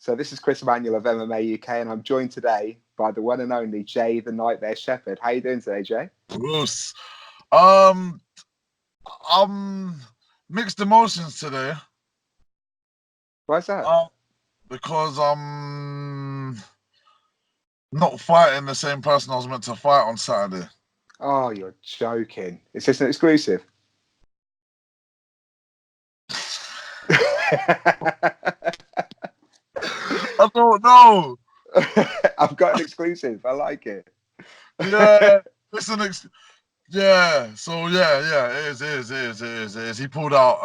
So this is Chris Emanuel of MMA UK, and I'm joined today by the one and only Jay the Nightmare Shepherd. How you doing today, Jay? Bruce. Mixed emotions today. Why's that? Because I'm not fighting the same person I was meant to fight on Saturday. Oh, you're joking. Is this an exclusive? I don't know. I've got an exclusive. I like it. Yeah, it's an yeah. So yeah, it is. He pulled out.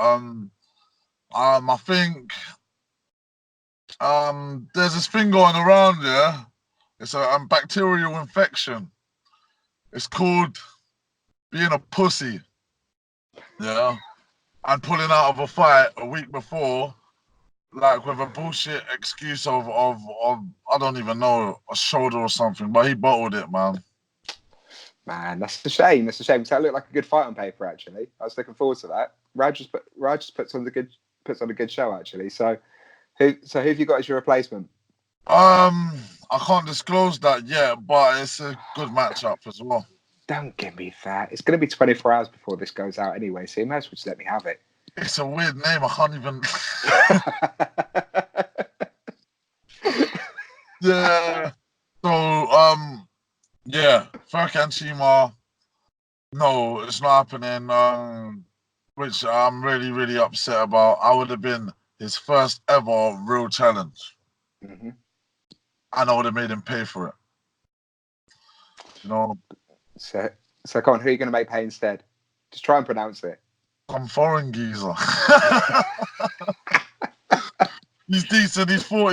I think there's this thing going around. Yeah, it's a bacterial infection. It's called being a pussy. Yeah, and pulling out of a fight a week before, like with a bullshit excuse of I don't even know, a shoulder or something. But he bottled it, man. Man, that's a shame. That's a shame. So it looked like a good fight on paper, actually. I was looking forward to that. Raj puts on a good show, actually. So who have you got as your replacement? I can't disclose that yet, but it's a good matchup as well. Don't give me that. It's going to be 24 hours before this goes out anyway, so you might as well just let me have it. It's a weird name. I can't even. Yeah. So yeah, Furkan Shima. No, it's not happening. Which I'm really upset about. I would have been his first ever real challenge, and I would have made him pay for it. You know. So come on, who are you going to make pay instead? Just try and pronounce it. Some foreign geezer. He's decent. He's fought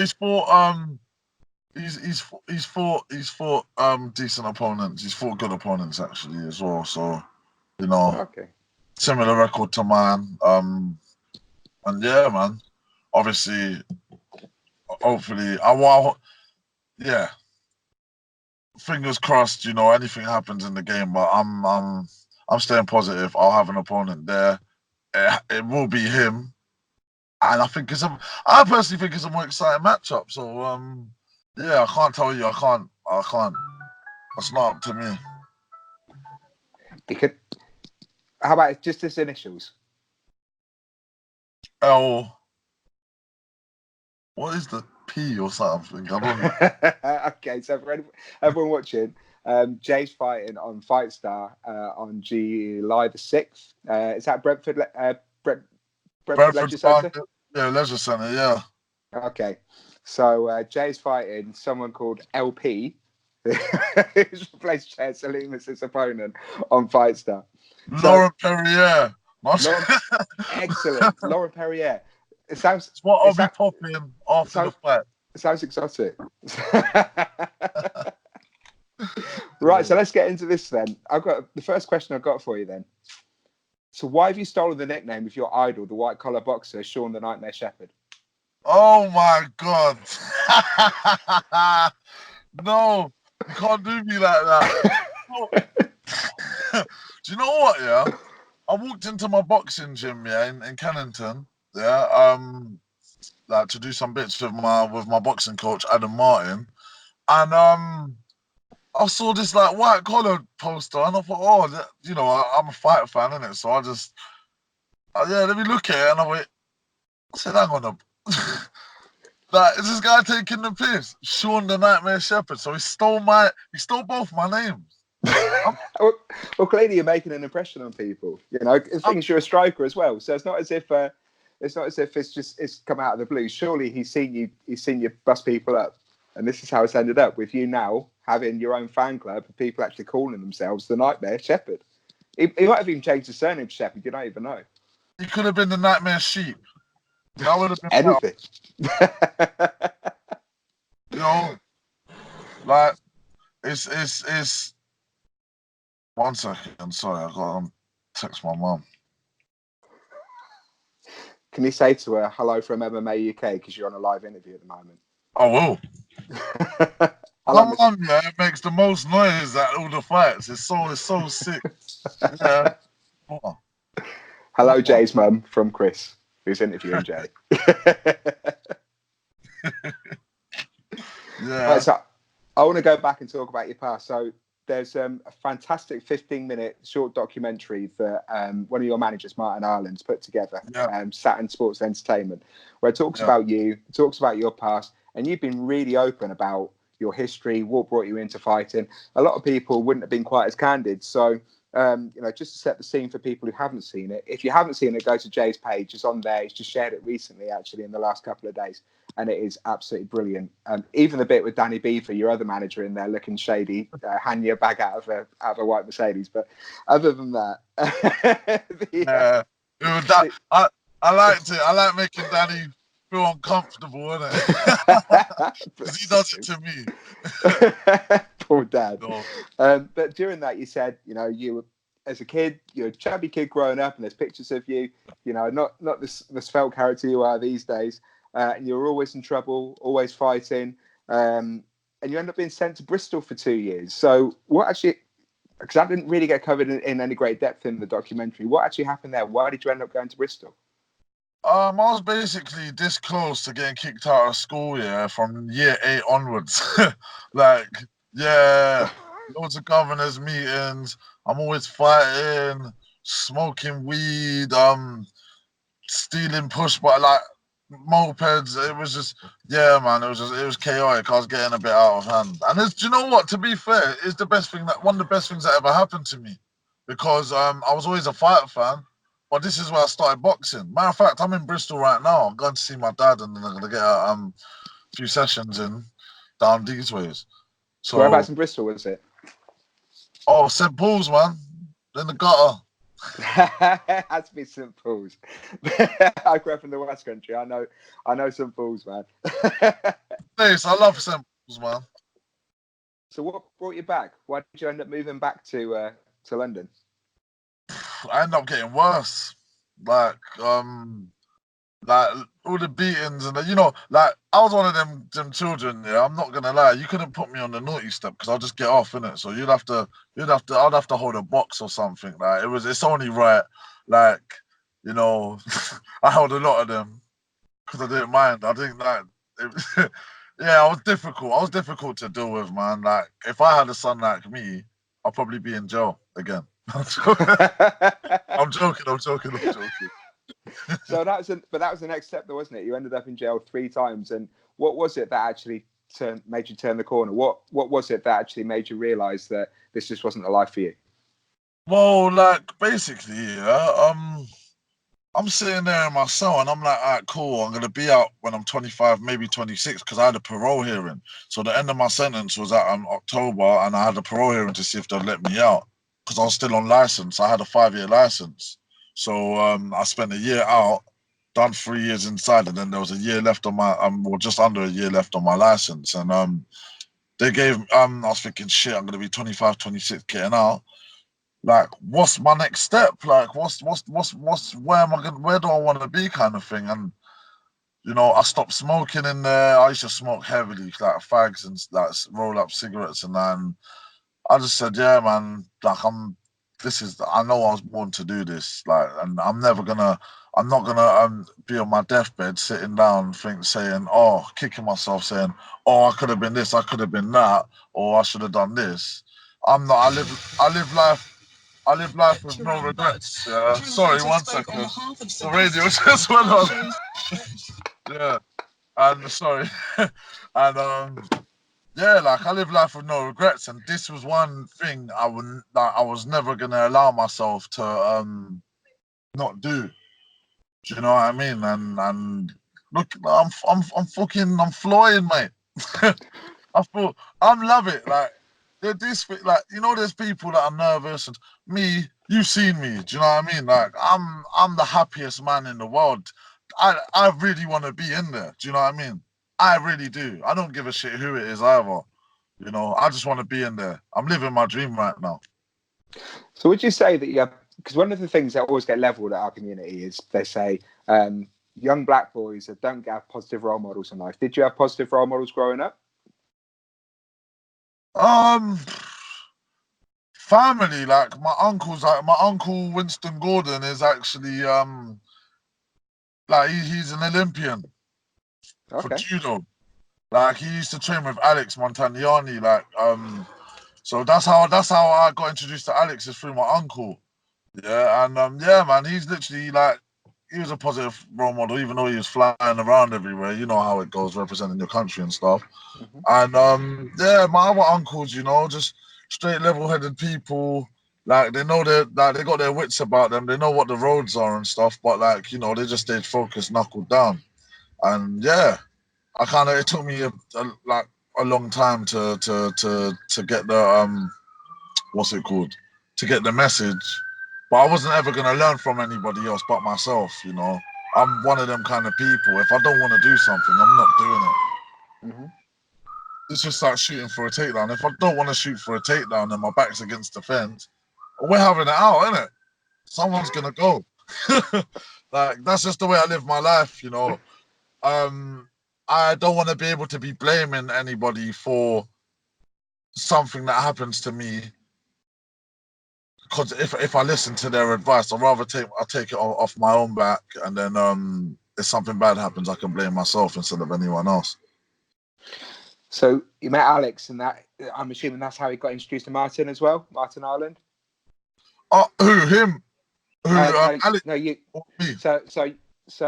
decent opponents. He's fought good opponents actually as well. So, you know, okay, similar record to mine. And yeah, man. Obviously, hopefully, yeah. Fingers crossed. You know, anything happens in the game, but I'm staying positive. I'll have an opponent there. It will be him, and I personally think it's a more exciting matchup. So, yeah, I can't tell you. I can't. It's not up to me. How about just his initials? L. What is the P or something? I don't know. Okay, so for everyone watching, Jay's fighting on FightStar on July the 6th. Is that Brentford Leisure Centre? Yeah, Leisure Centre, yeah. Okay, so Jay's fighting someone called LP, who's replaced Jay Salimas' opponent on FightStar. Lauren Perrier. Excellent. Lauren Perrier. It's what I'll be popping after the fight. It sounds exotic. Right, so let's get into this then. The first question I've got for you then. So why have you stolen the nickname of your idol, the white collar boxer, Sean the Nightmare Shepherd? Oh my God. No, you can't do me like that. Do you know what, yeah? I walked into my boxing gym, yeah, in Kennington, yeah, like to do some bits with my boxing coach, Adam Martin. And I saw this like white collar poster, and I thought, oh, you know, I'm a fight fan, innit? So I just, yeah, let me look at it, and I said, hang on, like, is this guy taking the piss? Sean the Nightmare Shepherd. So he stole both my names. Well, clearly you're making an impression on people. You know, the thing is, you're a striker as well, so it's not as if it's come out of the blue. Surely he's seen you bust people up, and this is how it's ended up with you now having your own fan club of people actually calling themselves the Nightmare Shepherd. He might have even changed his surname to Shepherd. You don't even know. He could have been the Nightmare Sheep. That would have been anything. You know, like it's. 1 second, sorry, I got to text my mum. Can you say to her hello from MMA UK because you're on a live interview at the moment? I will. My mum, yeah, makes the most noise at all the fights. It's so sick. Yeah. Hello, Jay's mum from Chris, who's interviewing Jay. Right, Yeah, so I want to go back and talk about your past. So there's a fantastic 15-minute short documentary that one of your managers, Martin Ireland's, put together, yeah, Saturn Sports Entertainment, where it talks yeah, about you, it talks about your past, and you've been really open about your history, what brought you into fighting. A lot of people wouldn't have been quite as candid. So, just to set the scene for people who haven't seen it, if you haven't seen it, go to Jay's page. It's on there. He's just shared it recently, actually, in the last couple of days. And it is absolutely brilliant. Even the bit with Danny Beaver, your other manager, in there looking shady, hand your bag out of a white Mercedes. But other than that, yeah. It was that, I liked it. I like making Danny feel uncomfortable, innit? Because he does it to me. Poor dad. So, But during that, you said, you were, as a kid, you're a chubby kid growing up, and there's pictures of you, not this svelte character you are these days. And you were always in trouble, always fighting. And you end up being sent to Bristol for 2 years. So what actually, because that didn't really get covered in any great depth in the documentary, what actually happened there? Why did you end up going to Bristol? I was basically this close to getting kicked out of school, yeah, from year 8 onwards. Like, yeah, loads of governors' meetings. I'm always fighting, smoking weed, stealing push, but like mopeds. It was just, yeah, man. It was chaotic. I was getting a bit out of hand. And do you know what? To be fair, it's the best thing one of the best things that ever happened to me, because I was always a fighter fan, but this is where I started boxing. Matter of fact, I'm in Bristol right now. I'm going to see my dad, and then I'm gonna get a few sessions in down these ways. So So, whereabouts in Bristol was it? oh, St. Paul's, man, in the gutter. Has to be St Paul's. I grew up in the West Country. I know St Paul's, man. Place, I love St. Paul's, man. So what brought you back? Why did you end up moving back to London? I end up getting worse. Like, like all the beatings and like I was one of them children. Yeah, I'm not gonna lie. You couldn't put me on the naughty step because I'll just get off in it. So I'd have to hold a box or something. Like it's only right. Like, I held a lot of them because I didn't mind. I think like, yeah, I was difficult. I was difficult to deal with, man. Like if I had a son like me, I'll probably be in jail again. I'm joking. I'm joking. I'm joking. I'm joking. So that was the next step, though, wasn't it? You ended up in jail 3 times, and what was it that actually made you turn the corner? What was it that actually made you realise that this just wasn't the life for you? Well, like basically, yeah. I'm sitting there in my cell and I'm like, all right, cool. I'm gonna be out when I'm 25, maybe 26, because I had a parole hearing. So the end of my sentence was at October, and I had a parole hearing to see if they'd let me out because I was still on license. I had a 5-year license, so I spent a year out, done 3 years inside, and then there was a year left on my well, just under a year left on my license, and they gave I was thinking, shit, I'm gonna be 25, 26 getting out. Like, what's my next step? Like, where am I going? Where do I want to be, kind of thing? And I stopped smoking in there. I used to smoke heavily, like fags and like roll up cigarettes and that. And I just said, yeah, man. Like, I know I was born to do this. Like, and I'm not gonna be on my deathbed sitting down, kicking myself, saying, oh, I could have been this, I could have been that, or I should have done this. I'm not. I live life. I live life with no regrets. Yeah. Sorry, 1 second. The radio just went on. Yeah. And sorry. And yeah, like I live life with no regrets. And this was one thing I was never gonna allow myself to not do. Do you know what I mean? And look, I'm flying, mate. I'm love it. Like there's people that are nervous, and you've seen me. Do you know what I mean? Like I'm the happiest man in the world. I really want to be in there. Do you know what I mean? I really do. I don't give a shit who it is either. I just want to be in there. I'm living my dream right now. So would you say that you have, because one of the things that always get levelled at our community is they say young black boys that don't have positive role models in life. Did you have positive role models growing up? Um, Family, like my uncle Winston Gordon is actually like he's an Olympian for Okay. judo. Like he used to train with Alex Montagnani. Like so that's how I got introduced to Alex, is through my uncle. Yeah, and yeah, man, he's literally like, he was a positive role model, even though he was flying around everywhere. You know how it goes, representing your country and stuff. Mhm. And yeah, my other uncles, you know, just straight level-headed people. Like they know they got their wits about them. They know what the roads are and stuff. But like, you know, they just stayed focused, knuckled down. And yeah, it took me like a long time to get the what's it called, to get the message. But I wasn't ever gonna learn from anybody else but myself. You know, I'm one of them kind of people. If I don't want to do something, I'm not doing it. Mhm. It's just like shooting for a takedown. If I don't want to shoot for a takedown and my back's against the fence, we're having it out, innit? Someone's gonna go. Like that's just the way I live my life, you know. I don't want to be able to be blaming anybody for something that happens to me, because if I listen to their advice, I'll take it off my own back, and then if something bad happens, I can blame myself instead of anyone else. So you met Alex, and that, I'm assuming that's how he got introduced to Martin as well, Martin Ireland. Oh, who him? Who No, Alex no, you. or me? So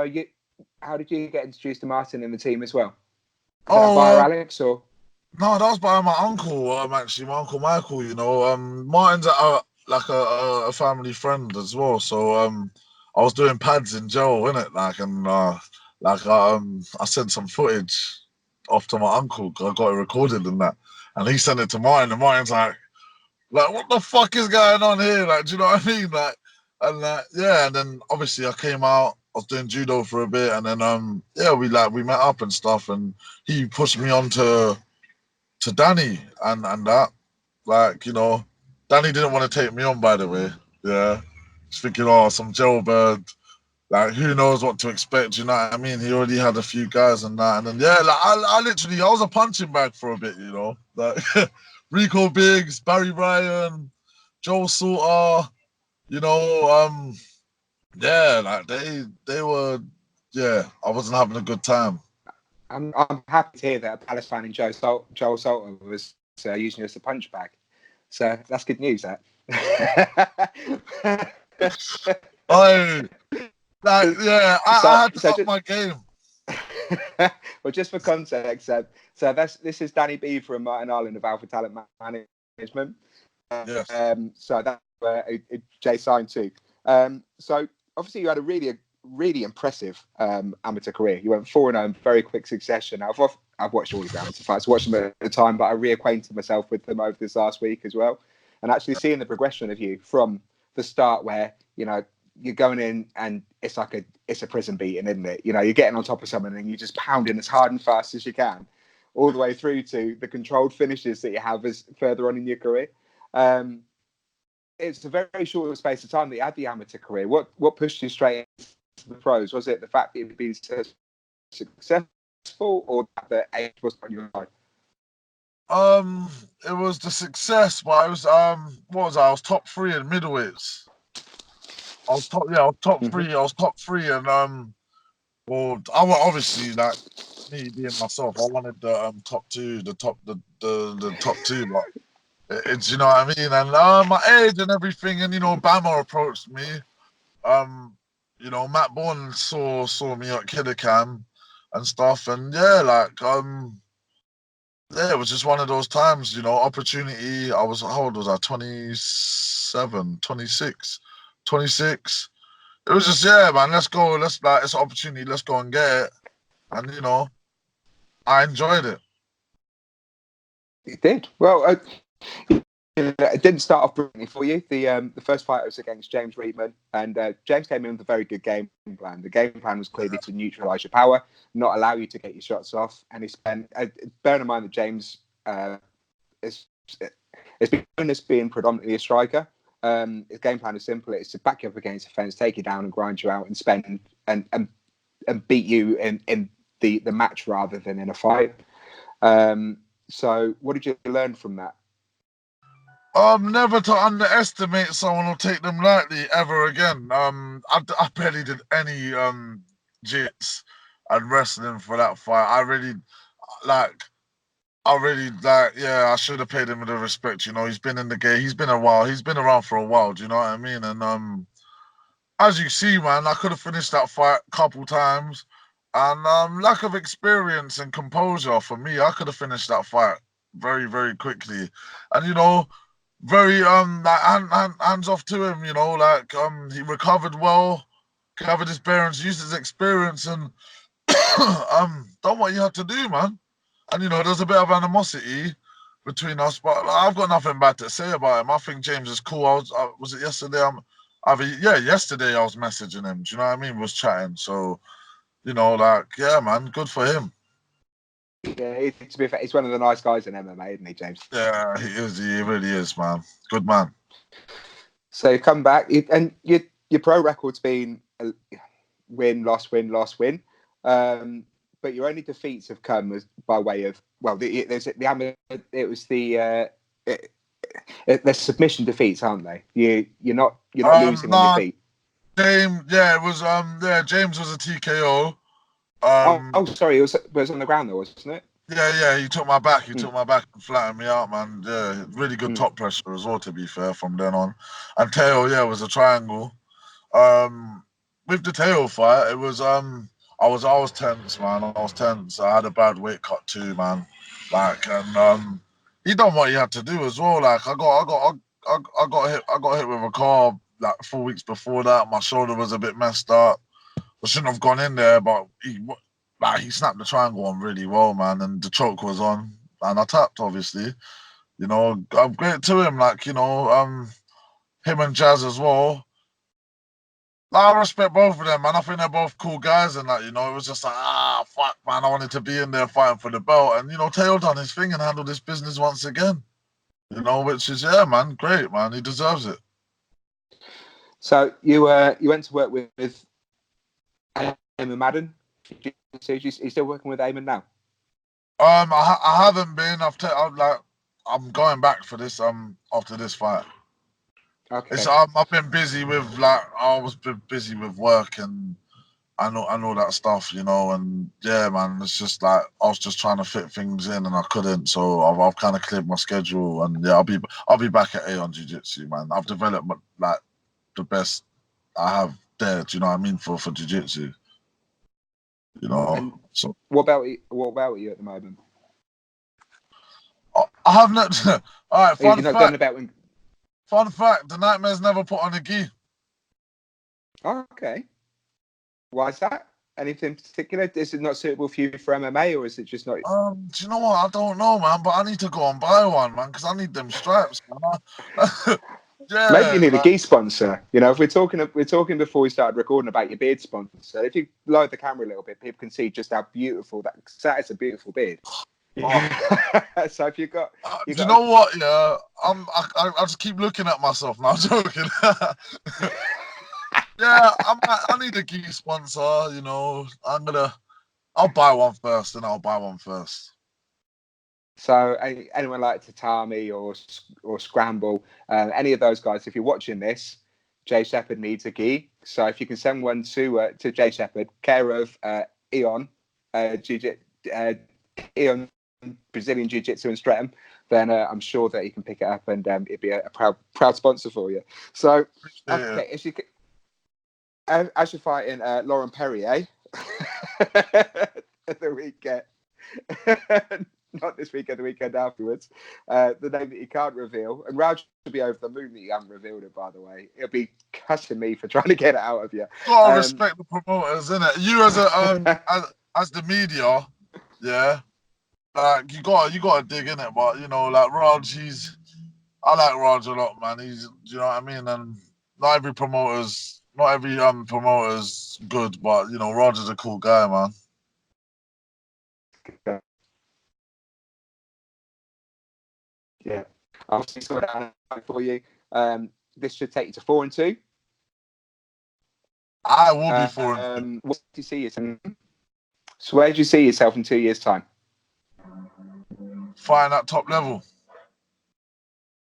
you. How did you get introduced to Martin in the team as well? Was that Oh, via Alex or? no, that was by my uncle. Actually, my uncle Michael. You know, Martin's like a family friend as well. So I was doing pads in jail, innit? Like, and I sent some footage off to my uncle. 'Cause I got it recorded and that, and he sent it to Martin, and Martin's like, what the fuck is going on here? Like, do you know what I mean? Like, and yeah, and then obviously I came out. I was doing judo for a bit, and then yeah, we met up and stuff, and he pushed me on to Danny and that. Like, you know, Danny didn't want to take me on, by the way. Yeah. Just thinking, oh, some jailbird. Like, who knows what to expect, you know what I mean? He already had a few guys and that. And then, yeah, like, I was a punching bag for a bit, you know? Like, Rico Biggs, Barry Ryan, Joel Salter, you know, yeah, like, they were, yeah, I wasn't having a good time. I'm happy to hear that a Palace fan in Joel Salter was using you as a punch bag. So that's good news. That. I, like, yeah, I had to So up my game. well, just for context, so this is Danny B from Martin Ireland of Alpha Talent Management. Yes. So that's where Jay signed to. So obviously you had a really impressive amateur career. You went 4-0 in very quick succession. I've watched all of your amateur fights, watched them at the time, but I reacquainted myself with them over this last week as well. And actually seeing the progression of you from the start, where you know you're going in and it's a prison beating, isn't it? You know, you're getting on top of someone and you're just pounding as hard and fast as you can, all the way through to the controlled finishes that you have as further on in your career. It's a very short space of time that you had the amateur career. What pushed you straight into the pros? Was it the fact that you'd been so successful, or that the age wasn't on your side? It was the success, but I was what was I was top 3 in middleweights. I was top Mm-hmm. 3. I was top 3, and well, I was obviously, like, me being myself, I wanted the top 2, the top 2, but it's, you know what I mean, and my age and everything, and you know, Bama approached me. You know, Matt Bourne saw me at Kiddercam and stuff, and yeah, like yeah, it was just one of those times, you know, opportunity. How old was I? 27, 26, 26. It was just, yeah, man, let's go. It's an opportunity. Let's go and get it. And, you know, I enjoyed it. It did well. It didn't start off brilliantly for you. The first fight was against James Reitman, and James came in with a very good game plan. The game plan was clearly to neutralise your power, not allow you to get your shots off. And he spent, bearing in mind that James is been known as being predominantly a striker. His game plan is simple: it's to back you up against the fence, take you down, and grind you out, and spend and beat you in the match rather than in a fight. So, what did you learn from that? Never to underestimate someone or take them lightly ever again. I barely did any jits and wrestling for that fight. like, I really like, yeah, I should have paid him with the respect. You know, he's been in the game. He's been a while. He's been around for a while. Do you know what I mean? And as you see, man, I could have finished that fight a couple times, and lack of experience and composure for me, I could have finished that fight very, very quickly. And you know, very like hands off to him. You know, like he recovered well, gathered his bearings, used his experience, and done what you had to do, man. And you know, there's a bit of animosity between us, but I've got nothing bad to say about him. I think James is cool. Was it yesterday? Yesterday I was messaging him. Do you know what I mean? We was chatting. So, you know, like, yeah, man, good for him. Yeah, to be fair, he's one of the nice guys in MMA, isn't he, James? Yeah, he is. He really is, man. Good man. So come back, and your pro record's been win, loss, win, loss, win. But your only defeats have come by way of they're submission defeats, aren't they? You're not losing on your feet. James, yeah, it was James was a TKO. Sorry, it was on the ground though, wasn't it? Yeah, he took my back. He took my back and flattened me out, man. Yeah, really good top pressure as well, to be fair, from then on. And Teo, yeah, was a triangle. With the Teo fight, it was I was tense, man. I was tense. I had a bad weight cut too, man. Like, and he done what he had to do as well. Like, I got hit with a car like 4 weeks before that. My shoulder was a bit messed up. I shouldn't have gone in there, but he snapped the triangle on really well, man, and the choke was on, and I tapped, obviously. You know, I'm great to him, like, you know, him and Jazz as well. I respect both of them, man. I think they're both cool guys, and that, you know, it was just like, fuck, man, I wanted to be in there fighting for the belt, and you know, Teo done his thing and handled his business once again. You know, which is, yeah, man, great, man. He deserves it. So you went to work with Eamon Madden. So you still working with Eamon now? I haven't been. I'm going back for this. After this fight. Okay. I've been busy with busy with work and all that stuff, you know. And yeah, man, it's just like I was just trying to fit things in and I couldn't. So I've kind of cleared my schedule, and yeah, I'll be back at Aeon Jiu Jitsu, man. I've developed like the best I have there. Do you know what I mean for Jiu Jitsu? You know. And so what about you at the moment? I have not. All right, fun fact: the Nightmares never put on a gi. Oh, okay. Why is that? Anything particular? Is it not suitable for you for MMA, or is it just not? Do you know what? I don't know, man. But I need to go and buy one, man, because I need them stripes, man. Yeah, maybe you need a gi sponsor. You know, if we're talking before we started recording about your beard sponsor. If you lower the camera a little bit, people can see just how beautiful that is. A beautiful beard. So if you've got, do you know what? Yeah, I just keep looking at myself now. I'm joking. Yeah, I need a gi sponsor. You know, I'll buy one first, and I'll buy one first. So anyone like Tatami or Scramble, any of those guys, if you're watching this, Jay Shepherd needs a gi. So if you can send one to Jay Shepherd, care of Eon Eon Brazilian Jiu-Jitsu in Streatham, then I'm sure that he can pick it up, and it'd be a proud sponsor for you. So okay, as you're fighting Lauren Perrier at the weekend. Not this weekend, the weekend afterwards. The name that you can't reveal. And Raj will be over the moon that you haven't revealed it, by the way. He'll be cussing me for trying to get it out of you. Gotta respect the promoters, innit? You as a as the media, yeah. Like you gotta dig in it, but you know, like Raj, I like Raj a lot, man. Do you know what I mean? And not every promoter's good, but you know, Raj is a cool guy, man. Yeah, I'll sort that out for you. This should take you to 4-2. I will be 4-2. What do you see yourself? So where do you see yourself in 2 years' time? Fighting at top level.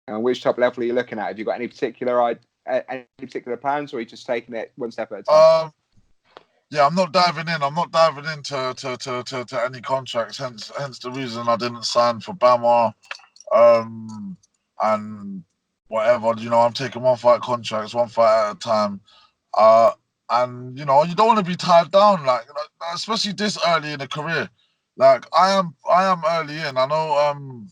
And which top level are you looking at? Have you got any particular plans, or are you just taking it one step at a time? yeah, I'm not diving in. I'm not diving into to any contracts. Hence the reason I didn't sign for Bama, and whatever. You know, I'm taking one fight contracts, one fight at a time. And you know, you don't want to be tied down, like especially this early in the career. Like I am early in. I know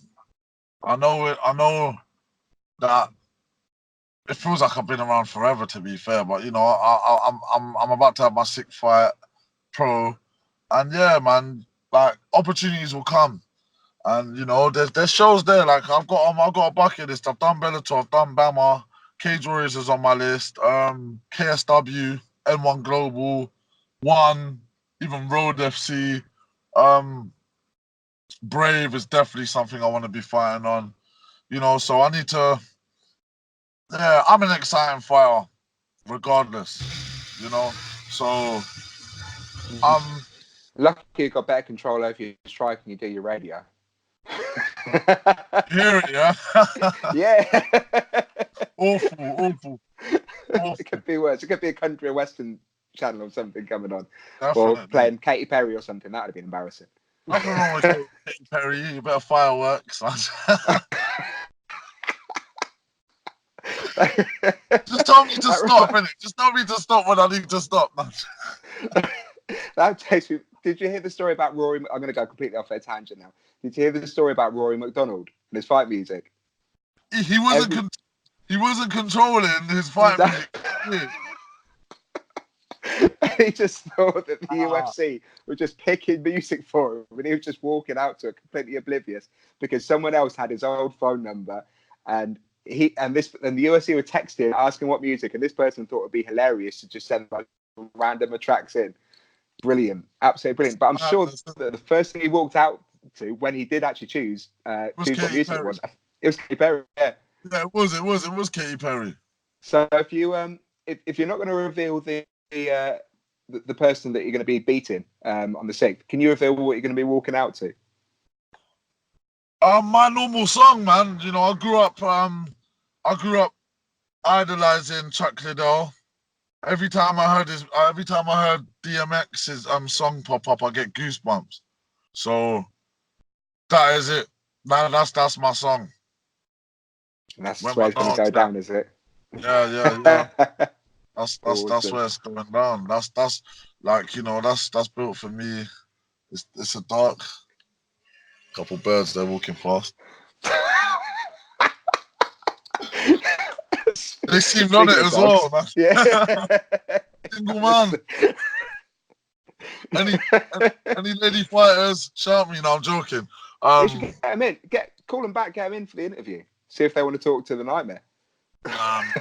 that it feels like I've been around forever, to be fair. But you know, I'm about to have my sixth fight pro, and yeah, man, like opportunities will come, and you know, there's shows there. Like I've got a bucket list. I've done Bellator, I've done Bama, Cage Warriors is on my list. KSW, N1 Global, One, even Road FC. Um, Brave is definitely something I want to be fighting on. You know, so I need to. Yeah, I'm an exciting fighter, regardless. You know, so um, Lucky you got better control over your strike and you do your radio. hear it, yeah. Yeah. Awful. It could be worse. It could be a country or western channel or something coming on, Definitely. or playing Katy Perry or something. That would have been embarrassing. Nothing wrong with Katy Perry. You better fireworks. Just tell me to stop, innit? Just tell me to stop when I need to stop. That takes me. Did you hear the story about Rory? I'm going to go completely off a tangent now. Did you hear the story about Rory McDonald and his fight music? He wasn't controlling his fight music. He just thought that the UFC were just picking music for him, and he was just walking out to it completely oblivious because someone else had his old phone number, and the UFC were texting asking what music, and this person thought it'd be hilarious to just send like random tracks in. Brilliant, absolutely brilliant. But I'm sure that the first thing he walked out to when he did actually choose what music it was Katy Perry. Yeah, it was Katy Perry. So if you're not going to reveal the person that you're going to be beating on the 6th, can you reveal what you're going to be walking out to? My normal song, man. You know, I grew up idolizing Chuck Liddell. Every time I heard DMX's song pop up, I get goosebumps. So that is it. That's my song. And that's where it's going to go down, is it? Yeah. That's Awesome. where it's going down. That's like, you know, that's built for me. It's a dark couple birds. They're walking fast. They seemed on it as well. Man. Yeah. Single man. Any lady fighters, shout me. No, I'm joking. You should get them in. Call them back. Get them in for the interview. See if they want to talk to the Nightmare. Man.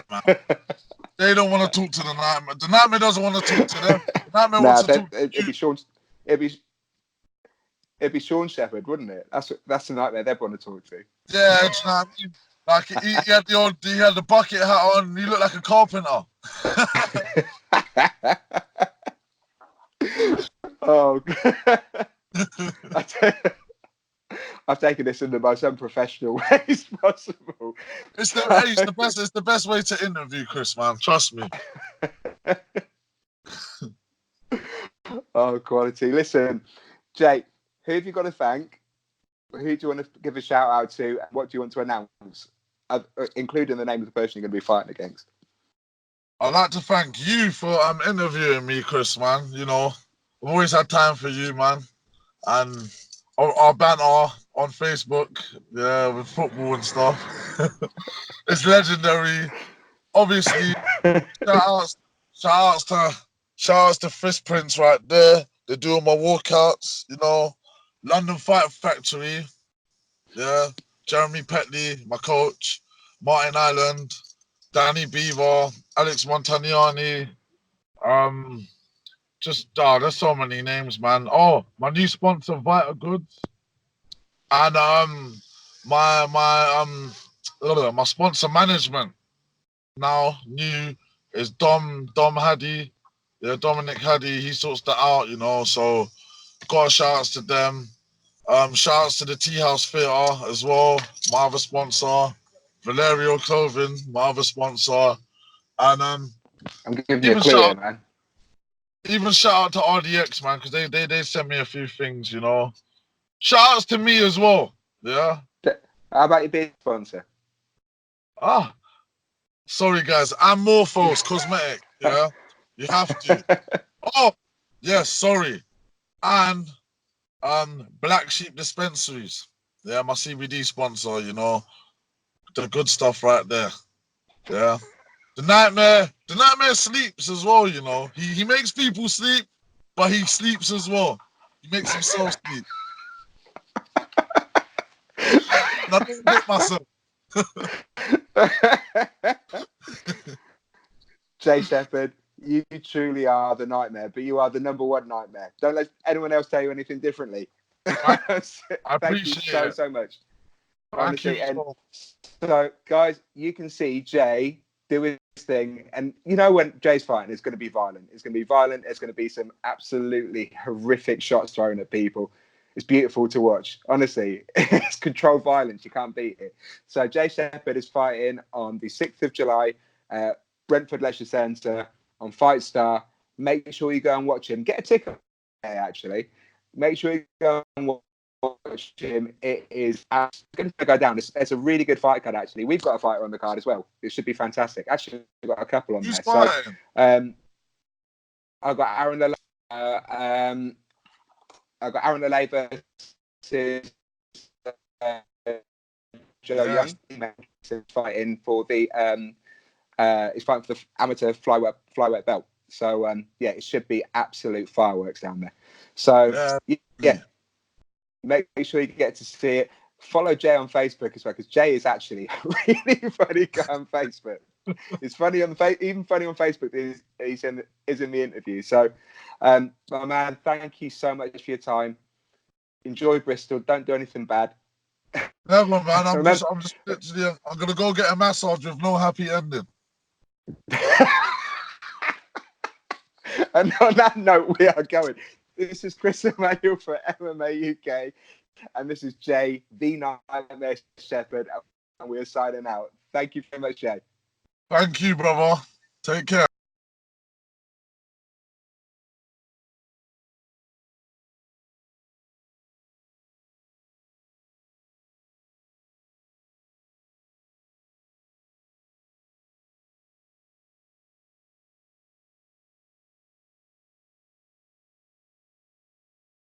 They don't want to talk to the Nightmare. The Nightmare doesn't want to talk to them. The Nightmare wants to talk to it'd be Sean. It'd be Sean Shepherd, wouldn't it? That's the Nightmare they'd want to talk to. Yeah, you know what I mean? Like he had the bucket hat on. He looked like a carpenter. Oh, I've taken this in the most unprofessional ways possible. It's the best way to interview, Chris, man. Trust me. Oh, quality. Listen, Jake, who have you got to thank? Who do you want to give a shout out to? And what do you want to announce, including the name of the person you're going to be fighting against? I'd like to thank you for interviewing me, Chris, man. You know, I've always had time for you, man. And our banter on Facebook, yeah, with football and stuff. It's legendary. Obviously, shout outs to Fist Prince right there. They're doing my walkouts, you know. London Fight Factory, yeah. Jeremy Petley, my coach. Martin Island, Danny Beaver, Alex Montagnani. There's so many names, man. Oh, my new sponsor, Vita Goods. And my sponsor management now new is Dom Haddy. Yeah, Dominic Haddy, he sorts that out, you know, so got shout outs to them. Shout outs to the Tea House Theatre as well, my other sponsor. Valerio Clothing, my other sponsor. And I'm giving you a clue here, man. Even shout out to RDX, man, because they sent me a few things, you know. Shout outs to me as well. Yeah. How about your beer sponsor? Ah, sorry guys. Amorphous Cosmetic. Yeah. You have to. Oh, yes, sorry. And Black Sheep Dispensaries. Yeah, my CBD sponsor, you know. The good stuff right there. Yeah. The nightmare sleeps as well, you know. He makes people sleep, but he sleeps as well. He makes himself sleep. And I don't hit myself. Jay Shepherd, you truly are the nightmare, but you are the number one nightmare. Don't let anyone else tell you anything differently. I Thank you appreciate it. so much. Thank you. Honestly, and so guys, you can see Jay do his thing, and you know when Jay's fighting, it's going to be violent. It's going to be violent. It's going to be some absolutely horrific shots thrown at people. It's beautiful to watch. Honestly, it's controlled violence. You can't beat it. So Jay Shepherd is fighting on the 6th of July, Brentford Leisure Centre on FightStar. Make sure you go and watch him. Get a ticket, actually. Make sure you go and watch him. It is going to go down. It's a really good fight card, actually. We've got a fighter on the card as well. It should be fantastic. Actually, we've got a couple on Who's there. fighting? So I've got Aaron Lele versus Joe Young. He's fighting for the he's fighting for the amateur flyweight belt. So yeah, it should be absolute fireworks down there. So yeah, make sure you get to see it. Follow Jay on Facebook as well, because Jay is actually a really funny guy on Facebook. He's funny on even funny on Facebook. Is in the interview. So, my man, thank you so much for your time. Enjoy Bristol. Don't do anything bad. Never, man. I'm just literally. I'm gonna go get a massage with no happy ending. And on that note, we are going. This is Chris Emmanuel for MMA UK, and this is Jay, the Nightmare Shepherd, and we are signing out. Thank you very much, Jay. Thank you, brother. Take care.